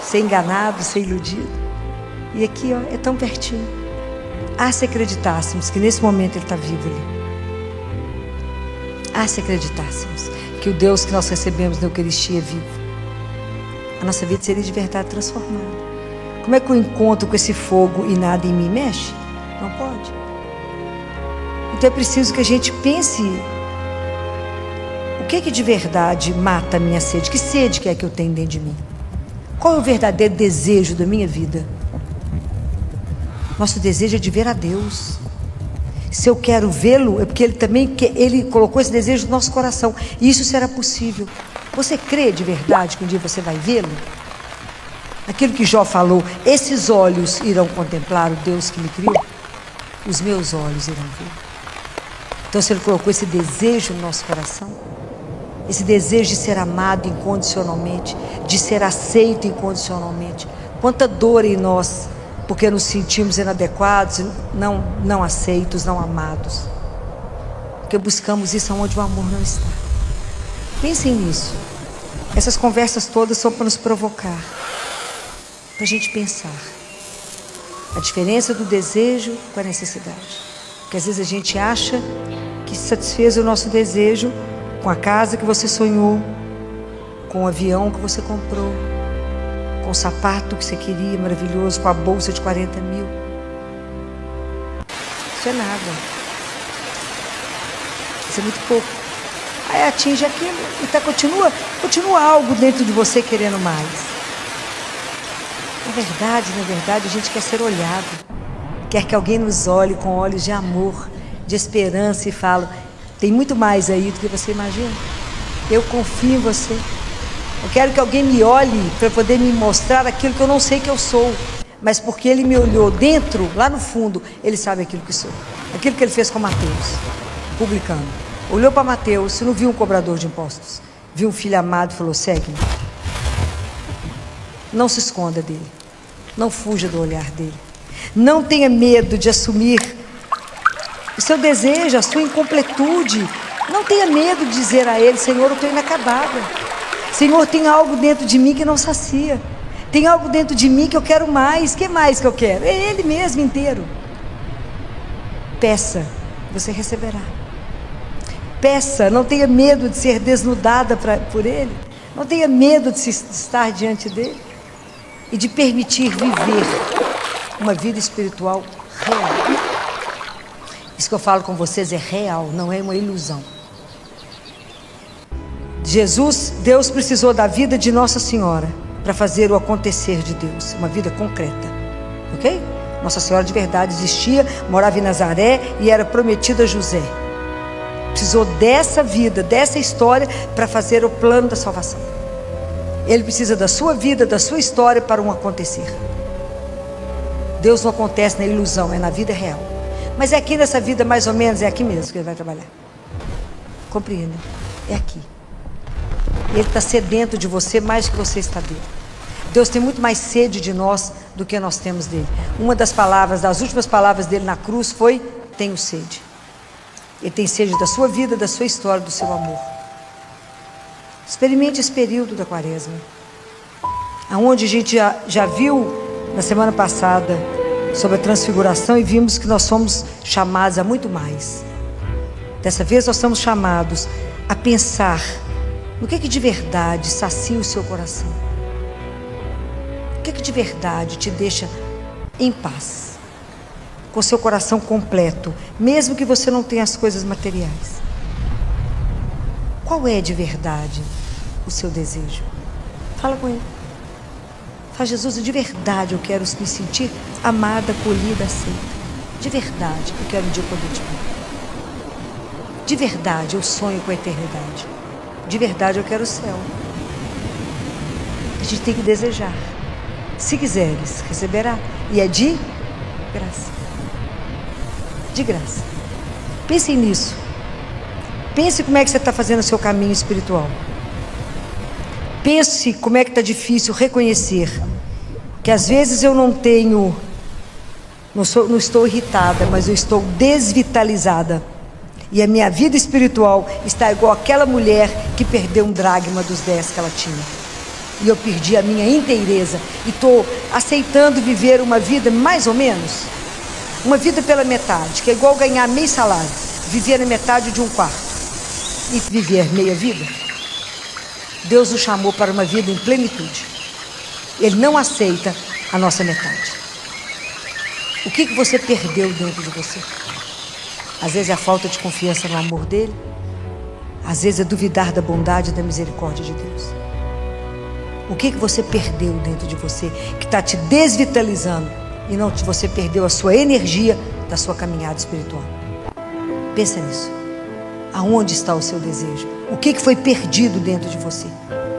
ser enganado, ser iludido. E aqui, é tão pertinho. Se acreditássemos que nesse momento ele está vivo ali. Se acreditássemos que o Deus que nós recebemos na Eucaristia é vivo, a nossa vida seria de verdade transformada. Como é que eu encontro com esse fogo e nada em mim mexe? Não pode. Então é preciso que a gente pense: o que de verdade mata a minha sede? Que sede que é que eu tenho dentro de mim? Qual é o verdadeiro desejo da minha vida? Nosso desejo é de ver a Deus. Se eu quero vê-lo, é porque Ele colocou esse desejo no nosso coração. E isso será possível. Você crê de verdade que um dia você vai vê-lo? Aquilo que Jó falou: esses olhos irão contemplar o Deus que me criou, os meus olhos irão ver. Então, se Ele colocou esse desejo no nosso coração, esse desejo de ser amado incondicionalmente, de ser aceito incondicionalmente, quanta dor em nós, porque nos sentimos inadequados, não aceitos, não amados, porque buscamos isso onde o amor não está. Pensem nisso. Essas conversas todas são para nos provocar, para a gente pensar a diferença do desejo com a necessidade. Porque às vezes a gente acha que satisfez o nosso desejo com a casa que você sonhou, com o avião que você comprou, com o sapato que você queria, maravilhoso, com a bolsa de 40 mil. Isso é nada. Isso é muito pouco. Aí atinge aquilo e continua algo dentro de você querendo mais. Na verdade, a gente quer ser olhado. Quer que alguém nos olhe com olhos de amor, de esperança e fale: tem muito mais aí do que você imagina. Eu confio em você. Eu quero que alguém me olhe para poder me mostrar aquilo que eu não sei que eu sou. Mas porque ele me olhou dentro, lá no fundo, ele sabe aquilo que sou. Aquilo que ele fez com Mateus, publicano. Olhou para Mateus, não viu um cobrador de impostos. Viu um filho amado e falou: segue-me. Não se esconda dele. Não fuja do olhar dele. Não tenha medo de assumir o seu desejo, a sua incompletude. Não tenha medo de dizer a ele: Senhor, eu estou inacabada. Senhor, tem algo dentro de mim que não sacia. Tem algo dentro de mim que eu quero mais. O que mais que eu quero? É ele mesmo inteiro. Peça, você receberá. Peça, não tenha medo de ser desnudada por ele. Não tenha medo de estar diante dele. E de permitir viver uma vida espiritual real. Isso que eu falo com vocês é real, não é uma ilusão. Deus precisou da vida de Nossa Senhora para fazer o acontecer de Deus, uma vida concreta, ok? Nossa Senhora de verdade existia, morava em Nazaré e era prometida a José. Precisou dessa vida, dessa história para fazer o plano da salvação. Ele precisa da sua vida, da sua história para um acontecer. Deus não acontece na ilusão, é na vida real. Mas é aqui nessa vida, mais ou menos, é aqui mesmo que ele vai trabalhar. Compreenda? É aqui. Ele está sedento de você mais do que você está dele. Deus tem muito mais sede de nós do que nós temos dele. Uma das últimas palavras dele na cruz foi: tenho sede. Ele tem sede da sua vida, da sua história, do seu amor. Experimente esse período da quaresma, aonde a gente já viu na semana passada sobre a transfiguração e vimos que nós somos chamados a muito mais. Dessa vez nós somos chamados a pensar no que de verdade sacia o seu coração. O que de verdade te deixa em paz, com o seu coração completo, mesmo que você não tenha as coisas materiais. Qual é de verdade o seu desejo? Fala com ele. Fala: Jesus, de verdade eu quero me sentir amada, acolhida, aceita. De verdade eu quero um dia poder te ver. De verdade eu sonho com a eternidade. De verdade eu quero o céu. A gente tem que desejar. Se quiseres, receberá. E é de graça. De graça. Pensem nisso. Pense como é que você está fazendo o seu caminho espiritual. Pense como é que está difícil reconhecer que às vezes eu não estou irritada, mas eu estou desvitalizada. E a minha vida espiritual está igual àquela mulher que perdeu um dracma dos 10 que ela tinha. E eu perdi a minha inteireza. E estou aceitando viver uma vida mais ou menos. Uma vida pela metade, que é igual ganhar meio salário. Viver na metade de um quarto. E viver meia vida. Deus nos chamou para uma vida em plenitude. Ele não aceita a nossa metade. O que você perdeu dentro de você? Às vezes é a falta de confiança no amor dele. Às vezes é duvidar da bondade e da misericórdia de Deus. O que você perdeu dentro de você que está te desvitalizando e não você perdeu a sua energia da sua caminhada espiritual? Pensa nisso. Aonde está o seu desejo? O que foi perdido dentro de você?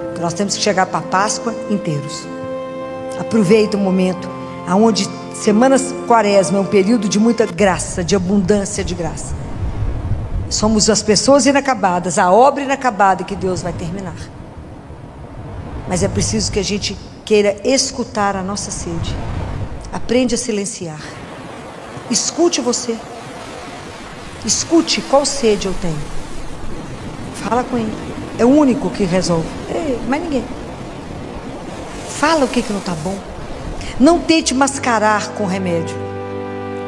Porque nós temos que chegar para a Páscoa inteiros. Aproveita o momento aonde semanas quaresma é um período de muita graça, de abundância de graça. Somos as pessoas inacabadas, a obra inacabada que Deus vai terminar. Mas é preciso que a gente queira escutar a nossa sede. Aprende a silenciar. Escute você. Escute qual sede eu tenho. Fala com ele. É o único que resolve. Mais ninguém. Fala o que não está bom. Não tente mascarar com remédio.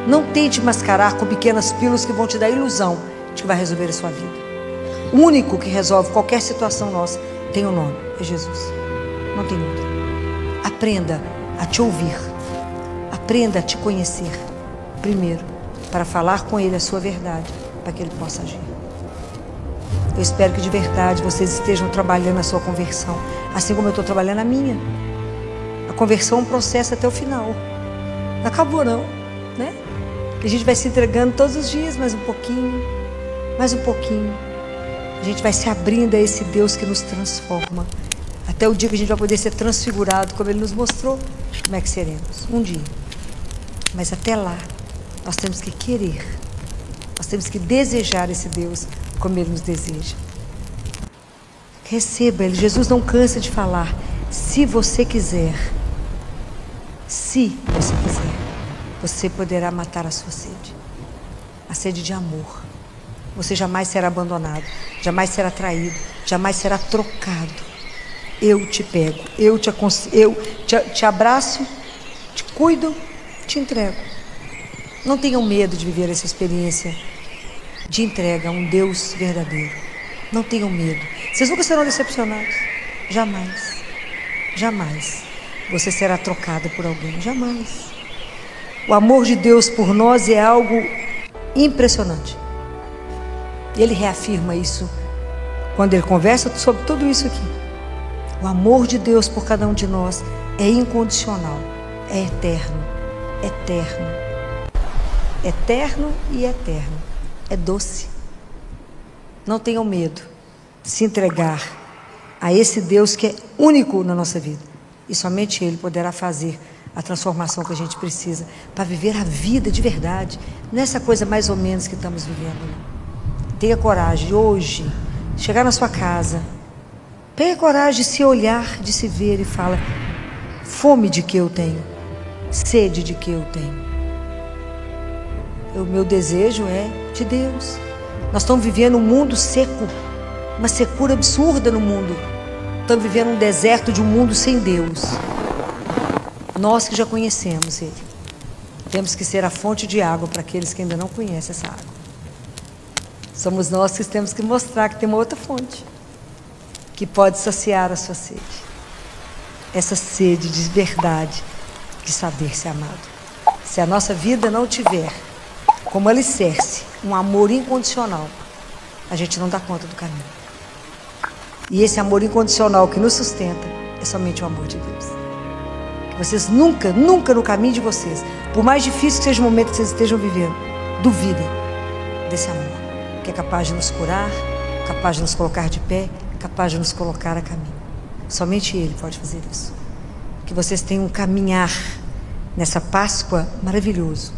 Não tente mascarar com pequenas pílulas que vão te dar a ilusão de que vai resolver a sua vida. O único que resolve qualquer situação nossa tem um nome. É Jesus. Não tem outro. Aprenda a te ouvir. Aprenda a te conhecer. Primeiro, para falar com ele a sua verdade, para que ele possa agir. Eu espero que de verdade vocês estejam trabalhando a sua conversão, assim como eu estou trabalhando a minha. A conversão é um processo até o final. Não acabou não, né? A gente vai se entregando todos os dias, mais um pouquinho, mais um pouquinho. A gente vai se abrindo a esse Deus que nos transforma, até o dia que a gente vai poder ser transfigurado, como Ele nos mostrou como é que seremos, um dia. Mas até lá, nós temos que querer, nós temos que desejar esse Deus como Ele nos deseja. Receba Ele. Jesus não cansa de falar: se você quiser, se você quiser, você poderá matar a sua sede, a sede de amor. Você jamais será abandonado, jamais será traído, jamais será trocado. Eu te pego, eu te abraço, te cuido, te entrego. Não tenham medo de viver essa experiência de entrega a um Deus verdadeiro. Não tenham medo. Vocês nunca serão decepcionados. Jamais. Jamais. Você será trocado por alguém. Jamais. O amor de Deus por nós é algo impressionante. Ele reafirma isso quando ele conversa sobre tudo isso aqui. O amor de Deus por cada um de nós é incondicional, é eterno, eterno, eterno e eterno. É doce. Não tenham medo de se entregar a esse Deus que é único na nossa vida. E somente Ele poderá fazer a transformação que a gente precisa para viver a vida de verdade. Não é essa coisa mais ou menos que estamos vivendo, não. Tenha coragem de hoje chegar na sua casa. Tenha coragem de se olhar, de se ver e fala: fome de que eu tenho, sede de que eu tenho. O meu desejo é de Deus. Nós estamos vivendo um mundo seco, uma secura absurda no mundo. Estamos vivendo um deserto de um mundo sem Deus. Nós que já conhecemos Ele, temos que ser a fonte de água para aqueles que ainda não conhecem essa água. Somos nós que temos que mostrar que tem uma outra fonte que pode saciar a sua sede. Essa sede de verdade, de saber ser amado. Se a nossa vida não tiver como alicerce um amor incondicional, a gente não dá conta do caminho. E esse amor incondicional que nos sustenta é somente o amor de Deus. Que vocês nunca, nunca no caminho de vocês, por mais difícil que seja o momento que vocês estejam vivendo, duvidem desse amor, que é capaz de nos curar, capaz de nos colocar de pé, capaz de nos colocar a caminho. Somente Ele pode fazer isso. Que vocês tenham um caminhar nessa Páscoa maravilhoso.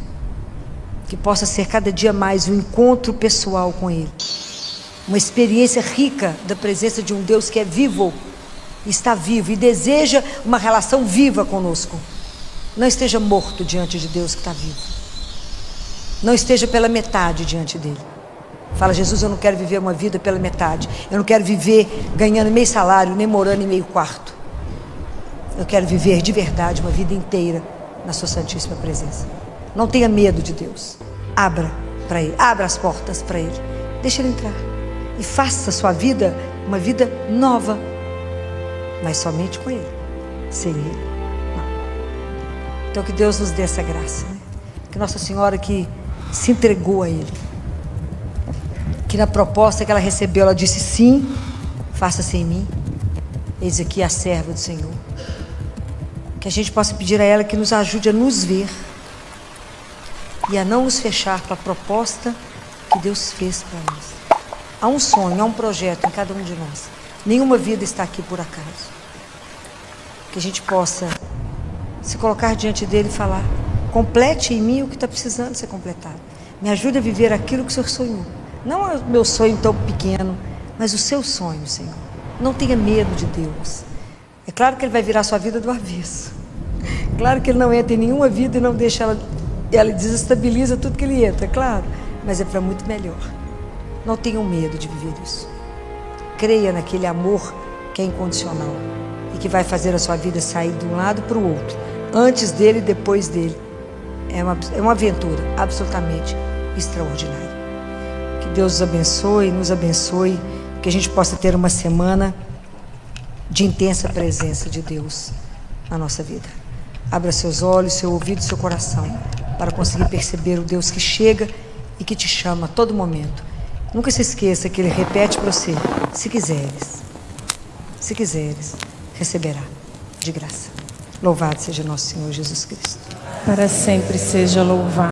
Que possa ser cada dia mais um encontro pessoal com Ele. Uma experiência rica da presença de um Deus que é vivo, está vivo e deseja uma relação viva conosco. Não esteja morto diante de Deus que está vivo. Não esteja pela metade diante dEle. Fala: Jesus, eu não quero viver uma vida pela metade. Eu não quero viver ganhando meio salário, nem morando em meio quarto. Eu quero viver de verdade uma vida inteira na sua santíssima presença. Não tenha medo de Deus. Abra para Ele, abra as portas para Ele. Deixa Ele entrar e faça a sua vida uma vida nova, mas somente com Ele, sem Ele não. Então que Deus nos dê essa graça, né? Que Nossa Senhora que se entregou a Ele, que na proposta que ela recebeu, ela disse: sim, faça-se em mim, eis aqui a serva do Senhor. Que a gente possa pedir a ela que nos ajude a nos ver e a não nos fechar para a proposta que Deus fez para nós. Há um sonho, há um projeto em cada um de nós. Nenhuma vida está aqui por acaso. Que a gente possa se colocar diante dele e falar: complete em mim o que está precisando ser completado. Me ajude a viver aquilo que o Senhor sonhou. Não é o meu sonho tão pequeno, mas o seu sonho, Senhor. Não tenha medo de Deus. É claro que Ele vai virar a sua vida do avesso. Claro que Ele não entra em nenhuma vida e não deixa ela desestabiliza tudo que Ele entra, claro. Mas é para muito melhor. Não tenham medo de viver isso. Creia naquele amor que é incondicional e que vai fazer a sua vida sair de um lado para o outro, antes dele e depois dele. É uma aventura absolutamente extraordinária. Que Deus nos abençoe, que a gente possa ter uma semana de intensa presença de Deus na nossa vida. Abra seus olhos, seu ouvido, seu coração, para conseguir perceber o Deus que chega e que te chama a todo momento Nunca se esqueça que ele repete para você: se quiseres, receberá de graça. Louvado seja nosso Senhor Jesus Cristo. Para sempre seja louvado.